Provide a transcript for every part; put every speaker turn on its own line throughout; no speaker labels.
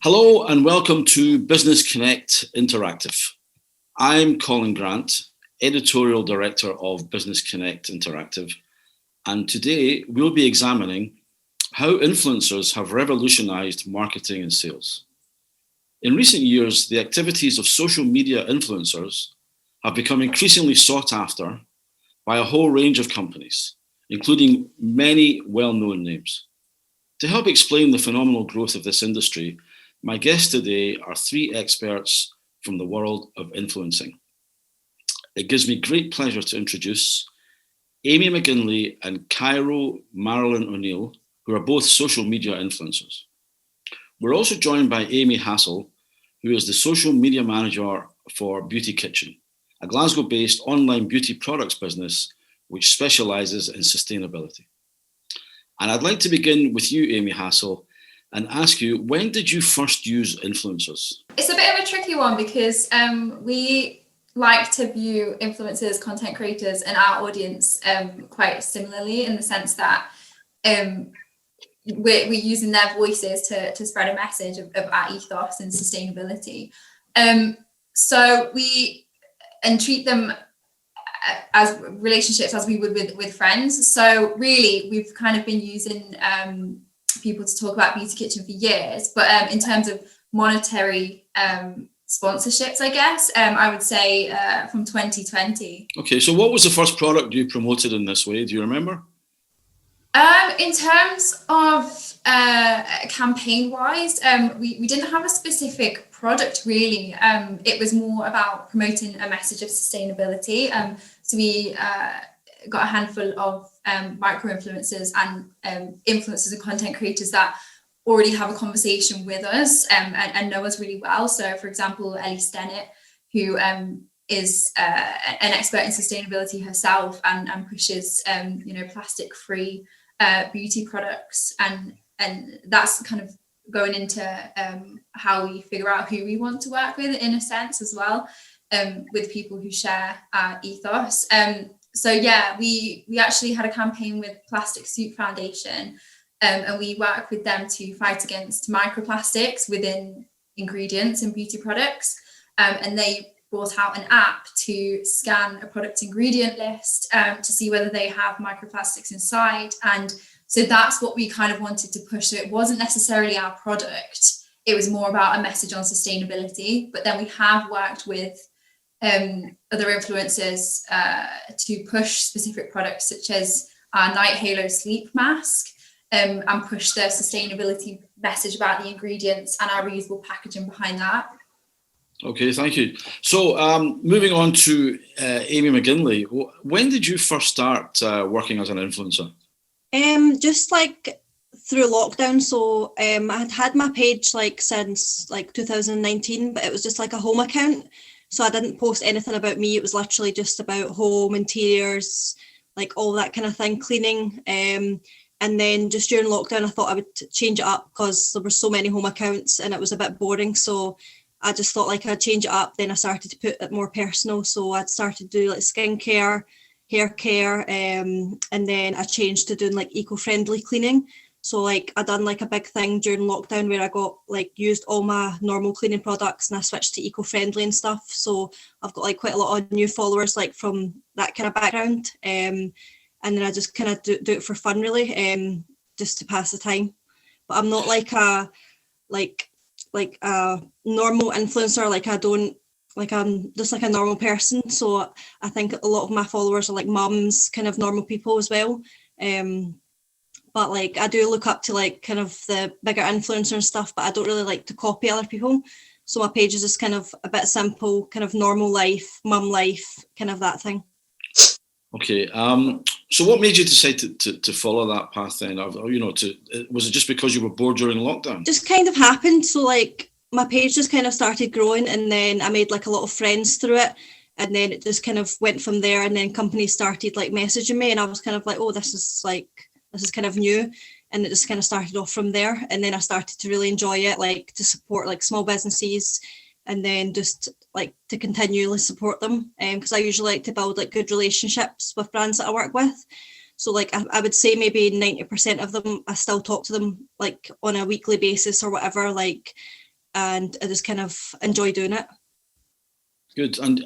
Hello and welcome to Business Connect Interactive. I'm Colin Grant, Editorial Director of Business Connect Interactive, and today we'll be examining how influencers have revolutionized marketing and sales. In recent years, the activities of social media influencers have become increasingly sought after by a whole range of companies, including many well-known names. To help explain the phenomenal growth of this industry, my guests today are three experts from the world of influencing. It gives me great pleasure to introduce Amy McGinlay and Cairo Marilyn O'Neill, who are both social media influencers. We're also joined by Amy Hasell, who is the social media manager for Beauty Kitchen, a Glasgow-based online beauty products business which specialises in sustainability. And I'd like to begin with you, Amy Hasell, and ask you, when did you first use influencers?
It's a bit of a tricky one because we like to view influencers, content creators, and our audience quite similarly, in the sense that we're using their voices to spread a message of our ethos and sustainability. So we treat them as relationships as we would with friends. So really, we've kind of been using people to talk about Beauty Kitchen for years, but in terms of monetary sponsorships, I guess, I would say from 2020.
Okay, so what was the first product you promoted in this way? Do you remember?
In terms of campaign-wise, we didn't have a specific product really. It was more about promoting a message of sustainability. So we got a handful of micro-influencers and influencers and content creators that already have a conversation with us and know us really well. So, for example, Ellie Stennett, who is an expert in sustainability herself and pushes plastic-free beauty products, and that's kind of going into how we figure out who we want to work with, in a sense, as well, with people who share our ethos. So yeah, we actually had a campaign with Plastic Soup Foundation, and we work with them to fight against microplastics within ingredients in beauty products. And they brought out an app to scan a product ingredient list to see whether they have microplastics inside. And so that's what we kind of wanted to push. So it wasn't necessarily our product. It was more about a message on sustainability. But then we have worked with other influencers to push specific products, such as our Night Halo sleep mask, and push the sustainability message about the ingredients and our reusable packaging behind that.
Okay, thank you. So moving on to Amy McGinlay, when did you first start working as an influencer?
Just like through lockdown. So I had my page like since like 2019, but it was just like a home account. So I didn't post anything about me. It was literally just about home, interiors, like all that kind of thing, cleaning. And then just during lockdown, I thought I would change it up because there were so many home accounts and it was a bit boring. So I just thought like I'd change it up. Then I started to put it more personal. So I'd started to do like skincare, hair care, and then I changed to doing like eco-friendly cleaning. So like I done like a big thing during lockdown where I got like used all my normal cleaning products and I switched to eco-friendly and stuff. So I've got like quite a lot of new followers like from that kind of background. And then I just kind of do it for fun really, just to pass the time. But I'm not like a normal influencer. Like I don't, like I'm just like a normal person. So I think a lot of my followers are like mums, kind of normal people as well. But like I do look up to like kind of the bigger influencers and stuff, but I don't really like to copy other people. So my page is just kind of a bit simple, kind of normal life, mum life, kind of that thing.
Okay. So what made you decide to follow that path then? Was it just because you were bored during lockdown?
Just kind of happened. So like my page just kind of started growing and then I made like a lot of friends through it. And then it just kind of went from there. And then companies started like messaging me and I was kind of like, oh, this is kind of new, and it just kind of started off from there. And then I started to really enjoy it, like to support like small businesses and then just like to continually support them, because I usually like to build like good relationships with brands that I work with. So like I would say maybe 90% of them I still talk to them like on a weekly basis or whatever, like and I just kind of enjoy doing it.
Good. And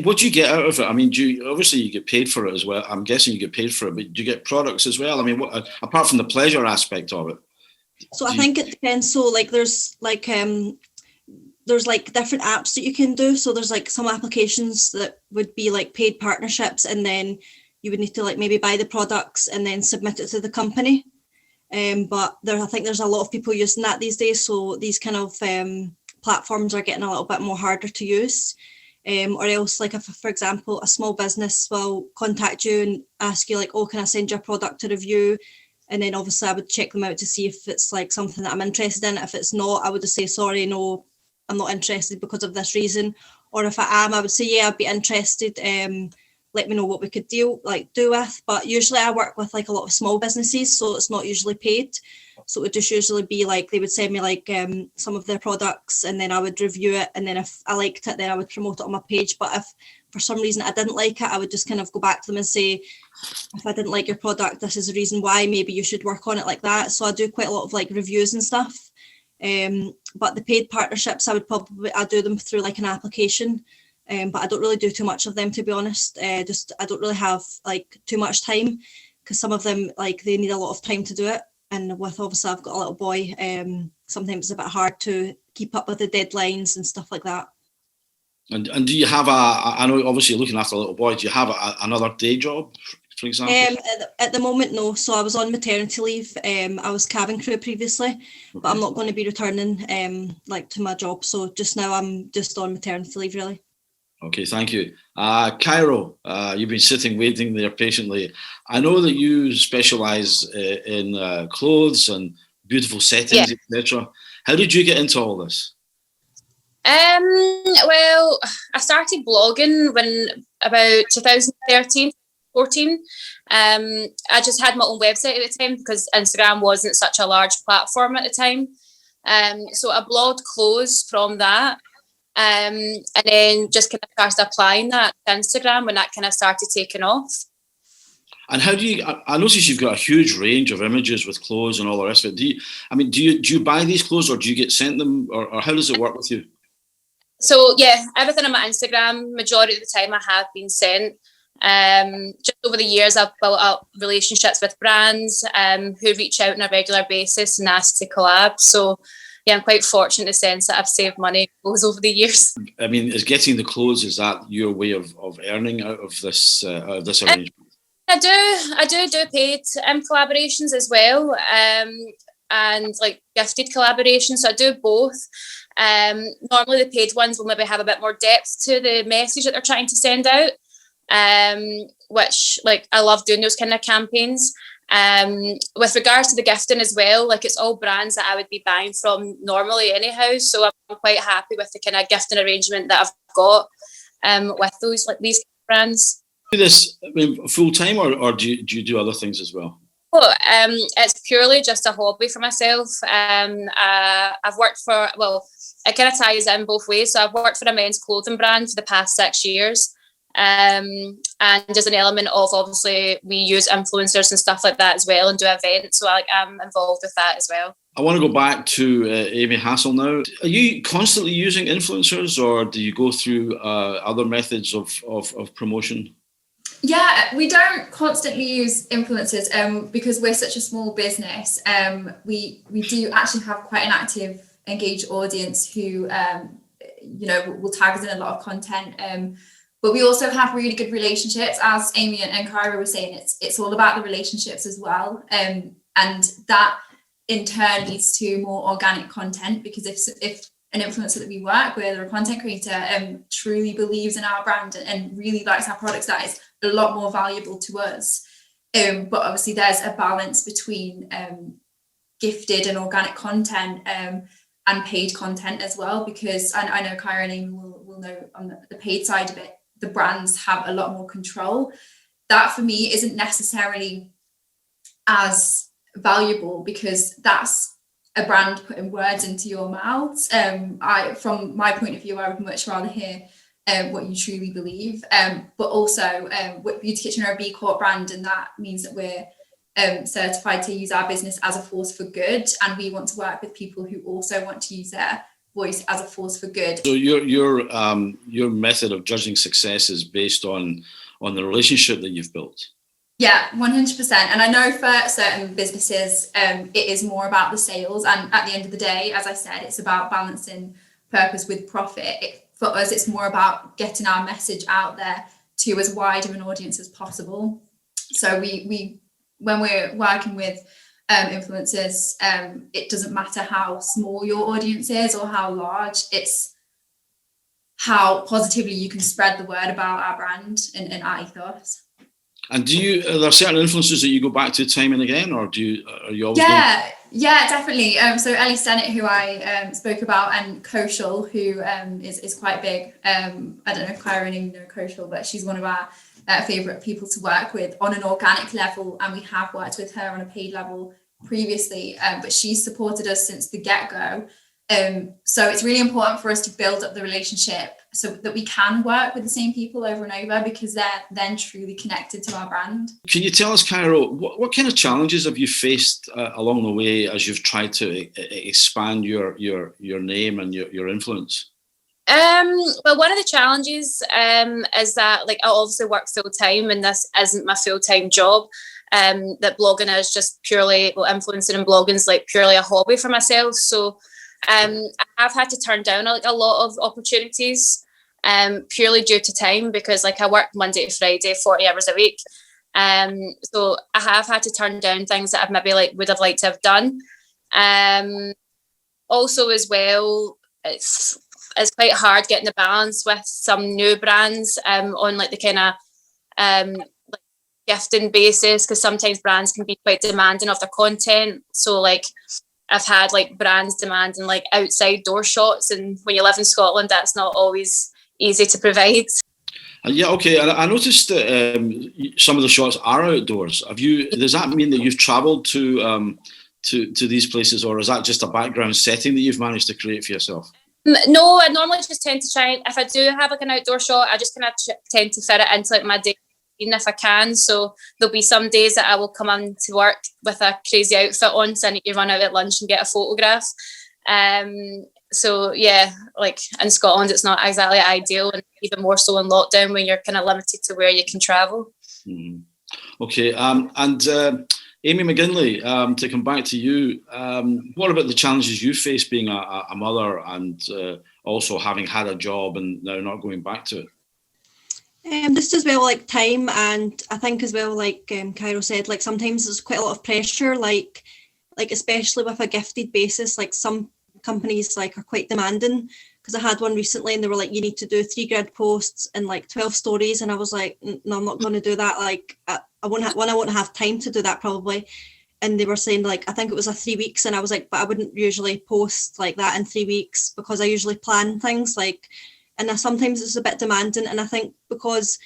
what do you get out of it? I mean, obviously you get paid for it as well. I'm guessing you get paid for it, but do you get products as well? I mean, what, apart from the pleasure aspect of it?
So I think it depends. So like there's like different apps that you can do. So there's like some applications that would be like paid partnerships, and then you would need to like maybe buy the products and then submit it to the company. But I think there's a lot of people using that these days. So these kind of platforms are getting a little bit more harder to use. Or else, like if, for example, a small business will contact you and ask you like, oh, can I send you a product to review? And then obviously I would check them out to see if it's like something that I'm interested in. If it's not, I would just say, sorry, no, I'm not interested because of this reason. Or if I am, I would say, yeah, I'd be interested. Let me know what we could do with. But usually I work with like a lot of small businesses, so it's not usually paid. So it would just usually be like they would send me like some of their products, and then I would review it, and then if I liked it, then I would promote it on my page. But if for some reason I didn't like it, I would just kind of go back to them and say, if I didn't like your product, this is the reason why, maybe you should work on it, like that. So I do quite a lot of like reviews and stuff. But the paid partnerships, I do them through like an application. But I don't really do too much of them, to be honest. I don't really have like too much time, because some of them like they need a lot of time to do it. And with obviously I've got a little boy, sometimes it's a bit hard to keep up with the deadlines and stuff like that.
And do you have I know obviously you're looking after a little boy, do you have another day job, for example?
At the moment, no. So I was on maternity leave. I was cabin crew previously, but I'm not going to be returning like to my job. So just now I'm just on maternity leave, really.
Okay, thank you. Cairo, you've been sitting waiting there patiently. I know that you specialise in clothes and beautiful settings, etc. How did you get into all this?
Well, I started blogging when about 2013, 14. I just had my own website at the time because Instagram wasn't such a large platform at the time. So I blogged clothes from that. And then just kind of started applying that to Instagram when that kind of started taking off.
And how do you? I notice you've got a huge range of images with clothes and all the rest of it. Do you buy these clothes, or do you get sent them, or how does it work with you?
So yeah, everything on my Instagram, majority of the time I have been sent. Just over the years, I've built up relationships with brands who reach out on a regular basis and ask to collab. So yeah, I'm quite fortunate in the sense that I've saved money over the years. I
mean, is getting the clothes, is that your way of earning out of this arrangement?
I do paid collaborations as well, and like gifted collaborations. So I do both. Normally the paid ones will maybe have a bit more depth to the message that they're trying to send out, which like I love doing those kind of campaigns. With regards to the gifting as well, like it's all brands that I would be buying from normally anyhow, so I'm quite happy with the kind of gifting arrangement that I've got with those like these brands.
Do this full time, or do you do other things as well?
Well, it's purely just a hobby for myself. I've worked for, well, it kind of ties in both ways. So I've worked for a men's clothing brand for the past 6 years. And there's an element of, obviously, we use influencers and stuff like that as well and do events. So I'm involved with that as well.
I want to go back to Amy Hasell now. Are you constantly using influencers, or do you go through other methods of promotion?
Yeah, we don't constantly use influencers because we're such a small business. We do actually have quite an active, engaged audience who, will tag us in a lot of content. But we also have really good relationships, as Amy and Cairo were saying. It's all about the relationships as well, and that in turn leads to more organic content. Because if an influencer that we work with or a content creator truly believes in our brand and really likes our products, that is a lot more valuable to us. But obviously there's a balance between gifted and organic content and paid content as well, because I know Cairo and Amy will know on the paid side of it, the brands have a lot more control. That for me isn't necessarily as valuable, because that's a brand putting words into your mouths. From my point of view, I would much rather hear what you truly believe. But also, Beauty Kitchen are a B Corp brand, and that means that we're certified to use our business as a force for good, and we want to work with people who also want to use their voice as a force for good.
So your method of judging success is based on the relationship that you've built.
Yeah, 100%. And I know for certain businesses, it is more about the sales. And at the end of the day, as I said, it's about balancing purpose with profit. For us, it's more about getting our message out there to as wide of an audience as possible. So we when we're working with influencers, it doesn't matter how small your audience is or how large, it's how positively you can spread the word about our brand and our ethos.
And are there certain influencers that you go back to time and again, or are you always?
Yeah, definitely. So Ellie Stennett, who I spoke about, and Koshal, who is quite big. I don't know if Cairo and you know Koshal, but she's one of our favourite people to work with on an organic level, and we have worked with her on a paid level previously, but she's supported us since the get-go. So it's really important for us to build up the relationship so that we can work with the same people over and over, because they're then truly connected to our brand. Can
you tell us, Cairo, what kind of challenges have you faced along the way as you've tried to expand your name and your influence?
Well, one of the challenges is that, like, I obviously work full time, and this isn't my full time job. That blogging is just purely, influencing and blogging is like purely a hobby for myself. So I have had to turn down a lot of opportunities purely due to time, because like I work Monday to Friday, 40 hours a week. So I have had to turn down things that I maybe would have liked to have done. Also as well, it's quite hard getting the balance with some new brands on like the kind of gifting basis, because sometimes brands can be quite demanding of their content. So like I've had like brands demanding like outside door shots, and when you live in Scotland, that's not always easy to provide.
Yeah, okay. I noticed that some of the shots are outdoors. Does that mean that you've travelled to these places, or is that just a background setting that you've managed to create for yourself?
No, I normally just tend to try, if I do have like an outdoor shot, I just kind of tend to fit it into like my day, even if I can. So there'll be some days that I will come in to work with a crazy outfit on, so I need to run out at lunch and get a photograph. So yeah, like in Scotland, it's not exactly ideal, and even more so in lockdown when you're kind of limited to where you can travel. Mm-hmm.
Okay, and Amy McGinlay, to come back to you, what about the challenges you face being a mother and also having had a job and now not going back to it?
Just as well, like time, and I think as well, like Cairo said, like sometimes there's quite a lot of pressure, like especially with a gifted basis, like some companies like are quite demanding, because I had one recently and they were like, you need to do 3 grid posts and like 12 stories, and I was like, no, I'm not going to do that. Like I won't have time to do that probably. And they were saying like, I think it was 3 weeks, and I was like, but I wouldn't usually post like that in 3 weeks, because I usually plan things like, and sometimes it's a bit demanding. And I think because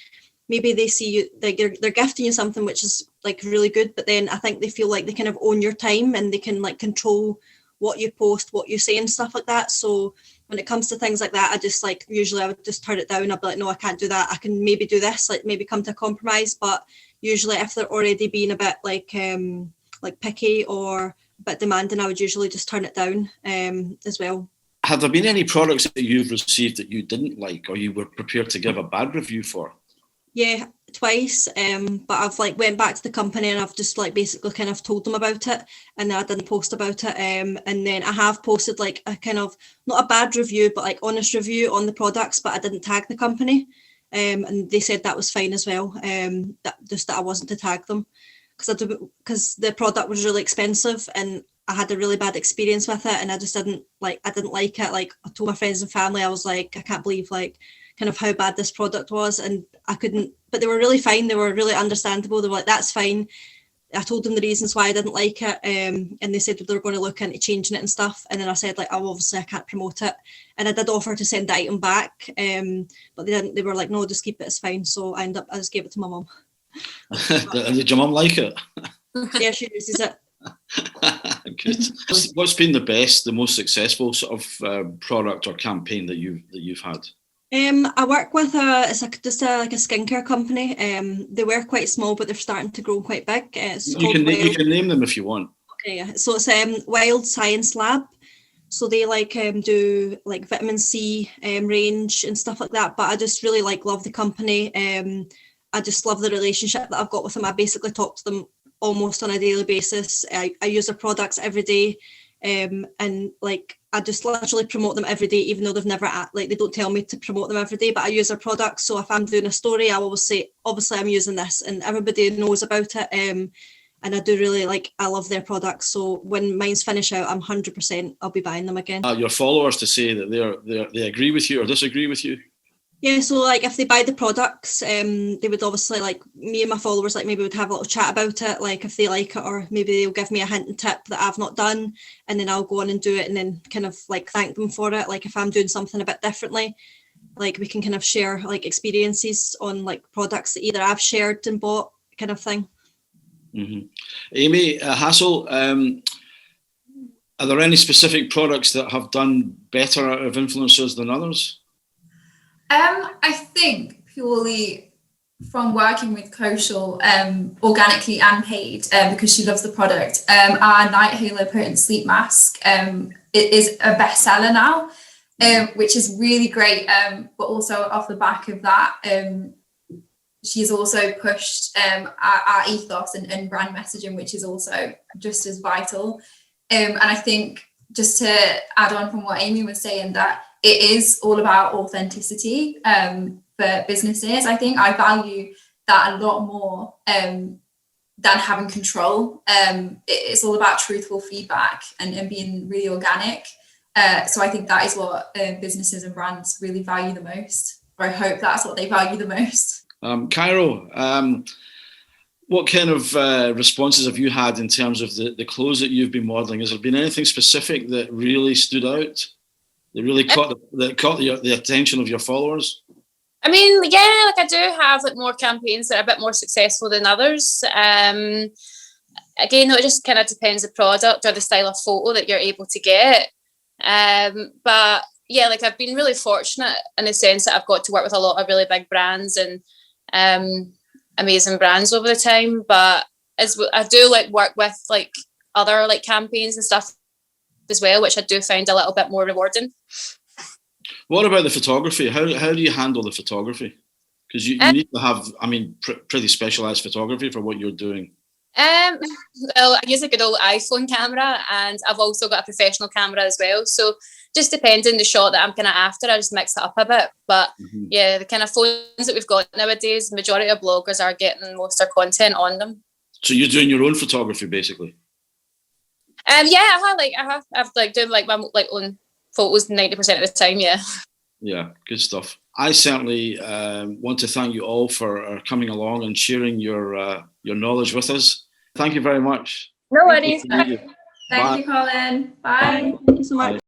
maybe they see you, like they're gifting you something which is like really good, but then I think they feel like they kind of own your time and they can like control what you post, what you say and stuff like that. So when it comes to things like that, I just like, usually I would just turn it down. I'd be like, no, I can't do that. I can maybe do this, like maybe come to a compromise. But usually if they're already being a bit like picky or a bit demanding, I would usually just turn it down as well.
Have there been any products that you've received that you didn't like, or you were prepared to give a bad review for?
Yeah, twice. But I've like went back to the company and I've just like basically kind of told them about it, and I didn't post about it. And then I have posted like a kind of, not a bad review, but like honest review on the products, but I didn't tag the company. And they said that was fine as well. That I wasn't to tag them, because the product was really expensive and I had a really bad experience with it, and I just didn't like it. Like I told my friends and family, I was like, I can't believe like kind of how bad this product was, and I couldn't, but they were really fine. They were really understandable. They were like, that's fine. I told them the reasons why I didn't like it, and they said they were going to look into changing it and stuff. And then I said like, oh, obviously I can't promote it, and I did offer to send the item back, but they didn't. They were like, no, just keep it, it's fine. So I just gave it to my mum.
Did your mum like it?
Yeah, she uses it.
Good. What's been the most successful sort of product or campaign that you've had?
I work with a skincare company. They were quite small, but they're starting to grow quite big.
You can name them if you want.
Okay, yeah. So it's Wild Science Lab. So they like do like vitamin C range and stuff like that. But I just really like love the company. I just love the relationship that I've got with them. I basically talk to them almost on a daily basis. I use their products every day. And like I just literally promote them every day, even though they've never like they don't tell me to promote them every day, but I use their products. So if I'm doing a story, I always say, obviously I'm using this, and everybody knows about it. And I do really I love their products. So when mine's finish out, I'm 100% I'll be buying them again.
Your followers to say that they agree with you or disagree with you?
Yeah, so like if they buy the products, they would obviously, like, me and my followers, like, maybe would have a little chat about it, like if they like it, or maybe they'll give me a hint and tip that I've not done, and then I'll go on and do it, and then kind of like thank them for it. Like if I'm doing something a bit differently, like we can kind of share like experiences on like products that either I've shared and bought, kind of thing.
Mm-hmm. Amy, Hasell, are there any specific products that have done better out of influencers than others?
I think purely from working with Koshal, organically and paid, because she loves the product. Our Night Halo Potent Sleep Mask, it is a bestseller now, which is really great. But also off the back of that, she's also pushed our ethos and brand messaging, which is also just as vital. And I think, just to add on from what Amy was saying, that it is all about authenticity for businesses. I think I value that a lot more than having control. It's all about truthful feedback and being really organic. So I think that is what businesses and brands really value the most, or I hope that's what they value the most.
Cairo, what kind of responses have you had in terms of the clothes that you've been modelling? Has there been anything specific that really stood out? That really caught the attention of your followers?
I mean, yeah, like I do have like more campaigns that are a bit more successful than others. Again, though, it just kind of depends the product or the style of photo that you're able to get. But yeah, like I've been really fortunate in the sense that I've got to work with a lot of really big brands and amazing brands over the time. But as I do like work with like other like campaigns and stuff as well, which I do find a little bit more rewarding.
What about the photography? How do you handle the photography? Because you need to have, I mean, pretty specialised photography for what you're doing.
Well, I use a good old iPhone camera, and I've also got a professional camera as well. So just depending the shot that I'm kind of after, I just mix it up a bit. But yeah, the kind of phones that we've got nowadays, majority of bloggers are getting most of their content on them. So
you're doing your own photography, basically.
Yeah, I've done like my like own photos 90% of the time. Yeah, good stuff.
I certainly want to thank you all for coming along and sharing your knowledge with us. Thank you very much.
No worries.
Thank you, Colin. Bye.
Thank you so much.